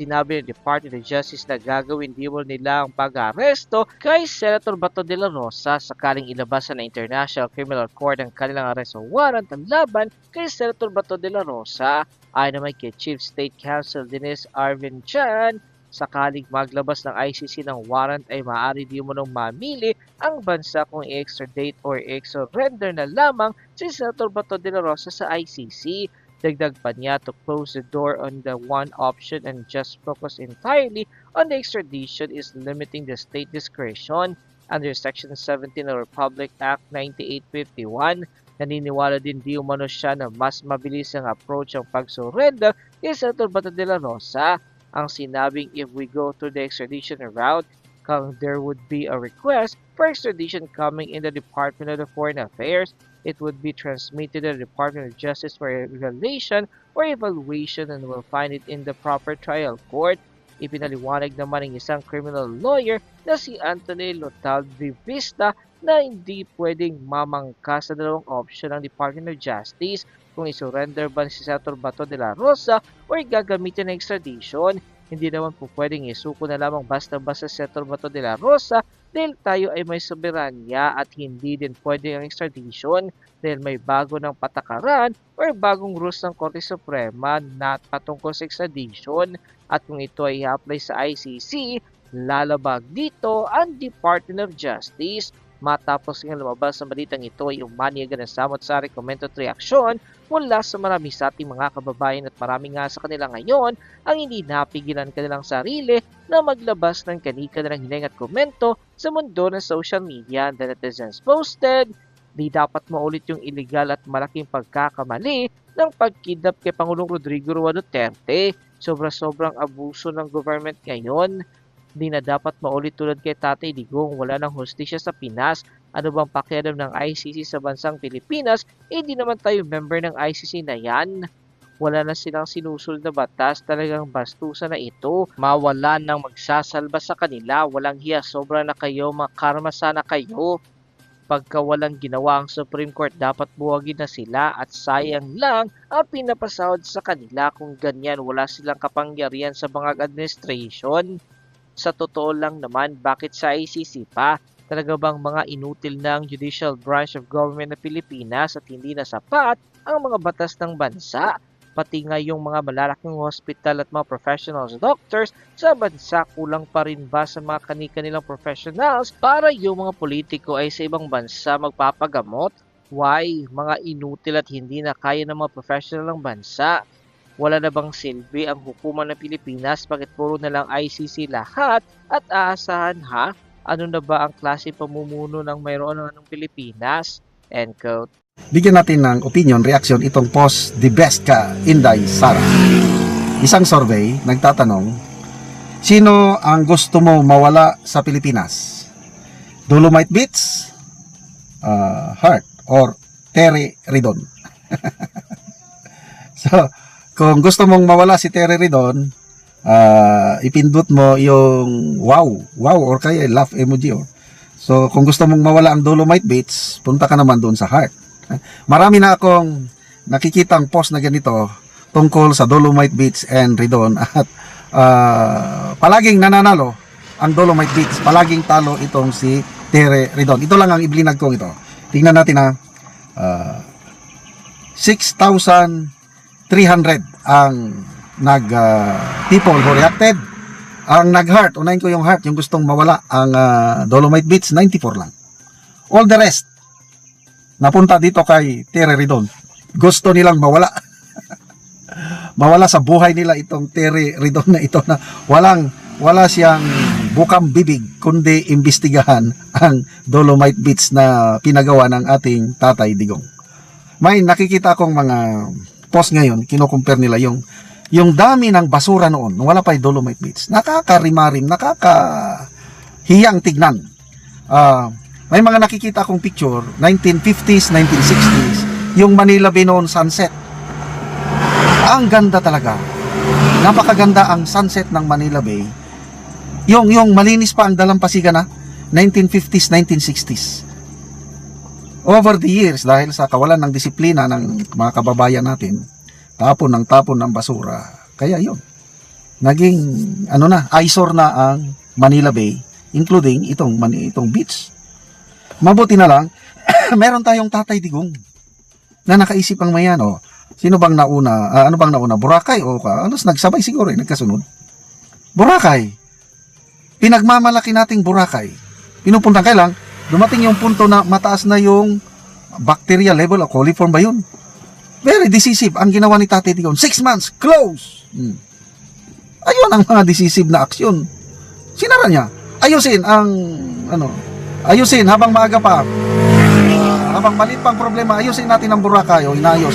Sinabi ng Department of Justice na gagawin din nila ang pag-aresto kay Senator Bato de la Rosa sakaling ilabasan ng International Criminal Court ang kanilang arresto warrant ang laban kay Senator Bato de la Rosa. Ayon naman kay Chief State Counsel Dennis Arvin Chan, sakaling maglabas ng ICC ng warrant ay maaari di mo nang mamili ang bansa kung i-extradite or i-surrender na lamang si Senator Bato de la Rosa sa ICC. Dagdag pa niya to close the door on the one option and just focus entirely on the extradition is limiting the state discretion under Section 17 of Republic Act 9851. Naniniwala din di umano siya na mas mabilis ang approach ang pag-surrender kay Senator Bato de la Rosa. Ang sinabing if we go through the extradition route, there would be a request for extradition coming in the Department of the Foreign Affairs. It would be transmitted to the Department of Justice for evaluation or evaluation and will find it in the proper trial court. Ipinaliwanag naman ng isang criminal lawyer na si Anthony Lotalvi Vista na hindi pwedeng mamangka sa dalawang option ng Department of Justice kung isurrender ba si Senator Bato de la Rosa o gagamitin ng extradition. Hindi naman po pwedeng isuko na lamang basta-basta si Senator Bato de la Rosa dahil tayo ay may soberanya at hindi din pwede ang extradition dahil may bago ng patakaran o bagong rules ng Korte Suprema na patungkol sa extradition at kung ito ay i-apply sa ICC, lalabag dito ang Department of Justice. Matapos nga lumabas sa balitang ito ay umani agad ng samot-sari comment at reaksyon mula sa marami sa ating mga kababayan at marami nga sa kanila ngayon ang hindi napigilan kanilang sarili na maglabas ng kani-kanilang hiling at komento sa mundo ng social media. The netizens posted, di dapat maulit yung illegal at malaking pagkakamali ng pagkidnap kay Pangulong Rodrigo Roa Duterte. Sobra-sobrang abuso ng government ngayon. Di na dapat maulit tulad kay Tatay Digong, wala ng hustisya sa Pinas. Ano bang pakialam ng ICC sa bansang Pilipinas? Di naman tayo member ng ICC na yan. Wala na silang sinusunod na batas, talagang bastusan na ito. Mawala nang magsasalba sa kanila, walang hiya, sobra na kayo, makarma sana kayo. Pagka walang ginawa ang Supreme Court, dapat buwagin na sila at sayang lang ang pinapasahod sa kanila kung ganyan wala silang kapangyarihan sa bangag administration. Sa totoo lang naman, bakit sa ICC pa? Talaga bang mga inutil na ang judicial branch of government ng Pilipinas at hindi na sapat ang mga batas ng bansa? Pati nga yung mga malalaking hospital at mga professionals, doctors sa bansa, kulang pa rin ba sa mga kani-kanilang professionals para yung mga politiko ay sa ibang bansa magpapagamot? Why? Mga inutil at hindi na kaya ng mga professional ng bansa. Wala na bang silbi ang hukuman ng Pilipinas? Bakit puro na lang ICC lahat at aasahan ha? Ano na ba ang klase pamumuno ng mayroon ng Pilipinas? End quote. Bigyan natin ng opinion, reaction itong post, The Best Ka, Inday Sara. Isang survey, nagtatanong, sino ang gusto mo mawala sa Pilipinas? Dolomite Beach, Heart, or Terry Ridon? So, kung gusto mong mawala si Terry Ridon, ipindot mo yung wow or kaya laugh emoji. So kung gusto mong mawala ang Dolomite Beach, punta ka naman doon sa Heart. Marami na akong nakikitang post na ganito tungkol sa Dolomite Beach and Ridon at palaging nananalo ang Dolomite Beach, palaging talo itong si Terry Ridon. Ito lang ang iblinag kong ito. Tingnan natin ha. 6,300 ang people who reacted. Ang nag-heart, unahin ko yung heart, yung gustong mawala ang Dolomite Beach, 94 lang. All the rest napunta dito kay Terry Ridon. Gusto nilang mawala. Mawala sa buhay nila itong Terry Ridon na ito na wala siyang bukang bibig kundi imbestigahan ang Dolomite Beach na pinagawa ng ating Tatay Digong. May nakikita akong mga post ngayon, kino-compare nila yung dami ng basura noon, nung wala pa yung Dolomite Beach. Nakakarimarim, nakakahiyang tignan. May mga nakikita akong picture, 1950s, 1960s, yung Manila Bay noon sunset. Ang ganda talaga. Napakaganda ang sunset ng Manila Bay. Yung malinis pa ang dalampasigan na, 1950s, 1960s. Over the years, dahil sa kawalan ng disiplina ng mga kababayan natin, tapon ng basura. Kaya yun. naging eyesore na ang Manila Bay, including itong beach. Mabuti na lang, meron tayong Tatay Digong na nakaisip ang mayan. Sino bang nauna? Ano bang nauna? Boracay o nagsabay siguro, nagkasunod. Boracay. Pinagmamalaki nating Boracay. Pinupunta kailang dumating yung punto na mataas na yung bacteria level o coliform ba yun? Very decisive ang ginawa ni Tatay Digong. 6 months, close! Ayun ang mga decisive na aksyon. Sinara niya. Ayusin habang maaga pa. Habang maliit pang problema, ayusin natin ang Boracay. Inayos.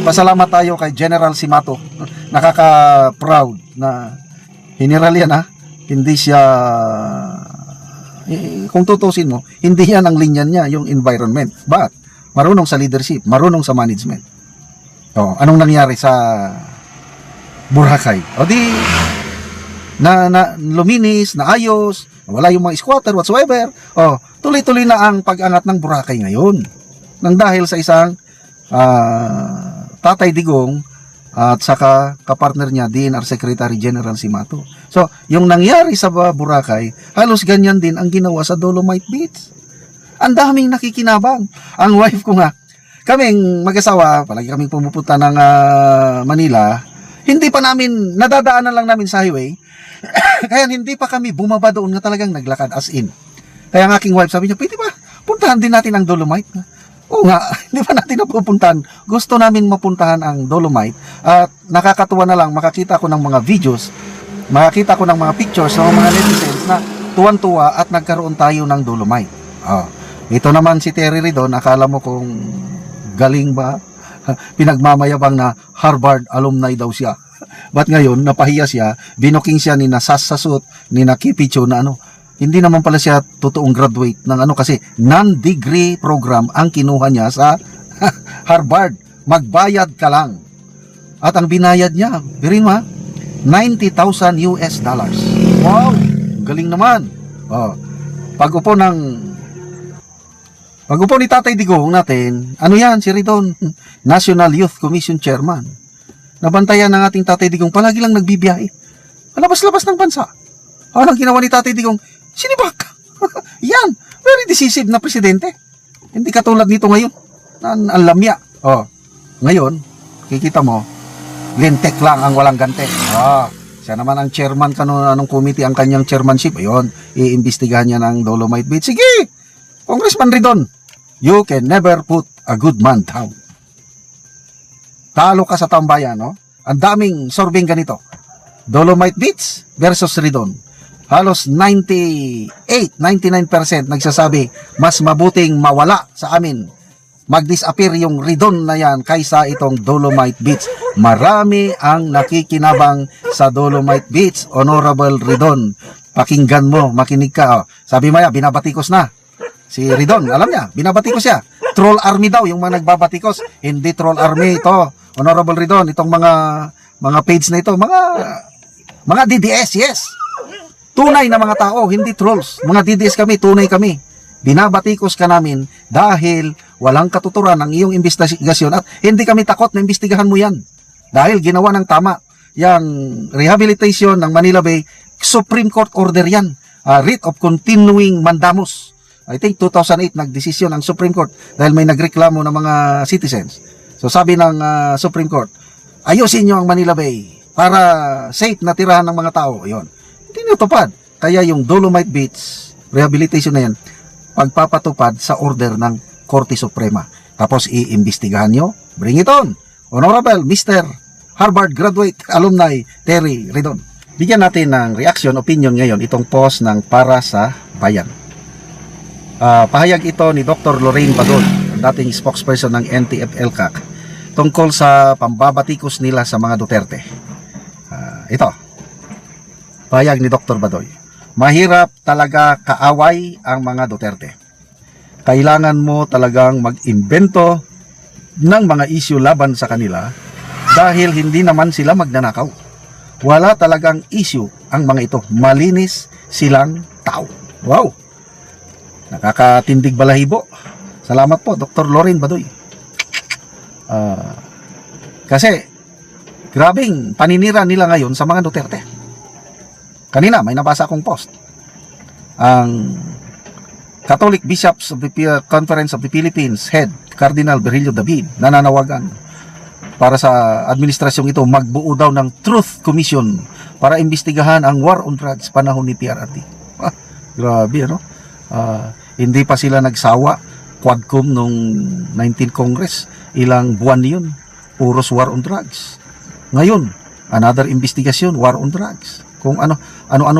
Pasalamat tayo kay General Simato. Nakaka-proud na general yan, hindi siya, kung tutusin mo, hindi yan ang linya niya, yung environment. But, marunong sa leadership, marunong sa management. Anong nangyari sa Boracay? Luminis, naayos, wala yung mga squatter whatsoever. Tuloy-tuloy na ang pag-angat ng Boracay ngayon. Nang dahil sa isang Tatay Digong at saka kapartner niya, DNR Secretary General Simato. So, yung nangyari sa Boracay, halos ganyan din ang ginawa sa Dolomite Beach. Ang daming nakikinabang. Ang wife ko nga, kaming mag-asawa, palagi kaming pumupunta ng Manila, hindi pa namin, nadadaanan lang namin sa highway, kaya hindi pa kami bumaba doon nga talagang naglakad as in. Kaya ang aking wife sabi niya, pwede ba, puntahan din natin ang Dolomite. Oo nga, hindi pa natin napupuntahan. Gusto namin mapuntahan ang Dolomite at nakakatuwa na lang, makakita ko ng mga videos, makakita ko ng mga pictures ng mga netizens na tuwan-tuwa at nagkaroon tayo ng Dolomite. Ito naman si Terry Ridon, akala mo kung galing ba? Pinagmamayabang na Harvard alumni daw siya. Ba't ngayon, napahiya siya, binuking siya ni na Sasasut, ni na Kipicho na hindi naman pala siya totoong graduate ng kasi non-degree program ang kinuha niya sa Harvard. Magbayad ka lang. At ang binayad niya, birin mo $90,000 US. Wow! Galing naman. Pag-upo ni Tatay Digong natin, yan, si Ridon, National Youth Commission Chairman. Nabantayan ng ating Tatay Digong, palagi lang nagbibiyahe. Labas-labas ng bansa. Anong ginawa ni Tatay Digong? Sinibak. Yan, very decisive na presidente. Hindi katulad nito ngayon. Ang lamya. Ngayon, kikita mo, lintek lang ang walang gante. Siya naman ang chairman anong committee ang kanyang chairmanship. Ayun, iimbestigahan niya ng Dolomite Beach. Sige, Congressman Ridon, you can never put a good man down. Talo ka sa tambayan, Ang daming sorbing ganito. Dolomite Beach versus Ridon. Halos 99% nagsasabi, mas mabuting mawala sa amin. Mag-disappear yung Ridon na yan kaysa itong Dolomite Beach. Marami ang nakikinabang sa Dolomite Beach, Honorable Ridon. Pakinggan mo, makinig ka. Sabi Maya, binabatikos na. Si Ridon, alam niya, binabatikos siya. Troll army daw yung mga nagbabatikos. Hindi troll army ito. Honorable Ridon, itong mga page na ito, mga DDS, yes. Tunay na mga tao, hindi trolls. Mga DDS kami, tunay kami. Binabatikos ka namin dahil walang katuturan ang iyong investigasyon at hindi kami takot na imbestigahan mo yan. Dahil ginawa ng tama. Yang rehabilitation ng Manila Bay, Supreme Court order yan. Writ of continuing mandamus. I think 2008 nagdesisyon ang Supreme Court dahil may nagreklamo ng mga citizens. So sabi ng Supreme Court, ayusin nyo ang Manila Bay para safe na tirahan ng mga tao. Ayun. Tinutupad. Kaya yung Dolomite Beach rehabilitation na yan, pagpapatupad sa order ng Korte Suprema. Tapos iimbestigahan nyo, bring it on. Honorable Mr. Harvard graduate alumni Terry Ridon. Bigyan natin ng reaction, opinion ngayon itong post ng Para sa Bayan. Pahayag ito ni Dr. Lorraine Badoy, dating spokesperson ng NTF-ELCAC, tungkol sa pambabatikos nila sa mga Duterte. Ito, pahayag ni Dr. Badoy. Mahirap talaga kaaway ang mga Duterte. Kailangan mo talagang mag-imbento ng mga issue laban sa kanila dahil hindi naman sila magnanakaw. Wala talagang issue ang mga ito. Malinis silang tao. Wow! Nakakatindig balahibo. Salamat po, Dr. Lorraine Badoy. Kasi Grabing paninira nila ngayon sa mga Duterte. Kanina, may nabasa akong post. Ang Catholic Bishops of the Conference of the Philippines Head, Cardinal Virgilio David, nananawagan para sa administrasyong ito magbuo daw ng Truth Commission para imbestigahan ang war on drugs panahon ni PRRD. Grabe, ano? Hindi pa sila nagsawa. Quadcom nung 19 Congress, ilang buwan yun, puros war on drugs. Ngayon, another investigation, war on drugs. Kung ano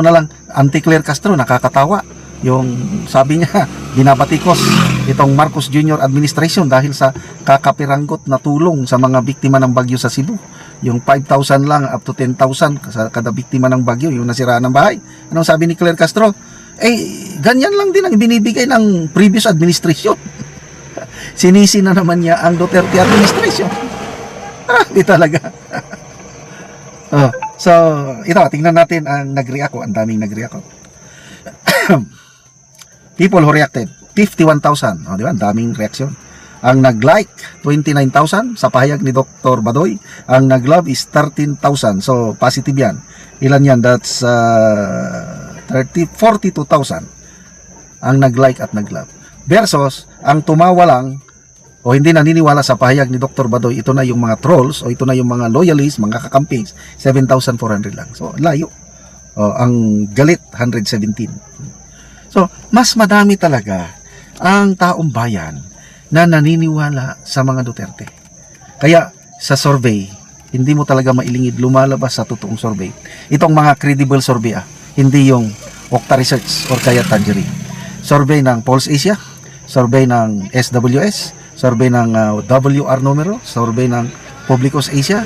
na lang, anti-Claire Castro, nakakatawa. Yung sabi niya, binabatikos itong Marcos Jr. administration dahil sa kakapiranggot na tulong sa mga biktima ng bagyo sa Cebu. Yung 5,000 lang up to 10,000 sa kada biktima ng bagyo, yung nasiraan ng bahay. Anong sabi ni Claire Castro? Ganyan lang din ang binibigay ng previous administration. Sinisi na naman niya ang Duterte administration. Di talaga. So, ito, tingnan natin ang nag-react. Ang daming nag-react. People who reacted, 51,000. Di ba? Ang daming reaksyon. Ang nag-like, 29,000 sa pahayag ni Dr. Badoy. Ang nag-love is 13,000. So, positive yan. Ilan yan? That's 42,000 ang nag-like at nag-love. Versus, ang tumawa lang o hindi naniniwala sa pahayag ni Dr. Badoy, ito na yung mga trolls o ito na yung mga loyalists, mga kakampings, 7,400 lang. So, layo. Ang galit, 117. So, mas madami talaga ang taong bayan na naniniwala sa mga Duterte. Kaya, sa survey, hindi mo talaga mailingid lumalabas sa totoong survey. Itong mga credible survey, hindi yung Okta Research or kaya Tangerine. Survey ng Pulse Asia, survey ng SWS, survey ng WR Numero, survey ng Publicus Asia.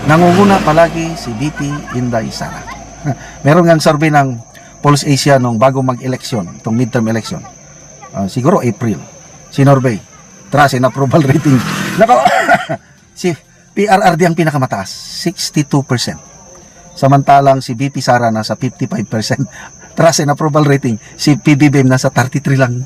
Nangunguna palagi si BP Inday Sara. Meron ngang survey ng Pulse Asia nung bago mag-eleksyon, itong midterm election. Siguro April. Sinorvey. Trust and approval rating. Nako, si PRRD ang pinakamataas, 62%. Samantalang si BP Sara nasa 55%. Trust and approval rating, si PBBM nasa 33 lang.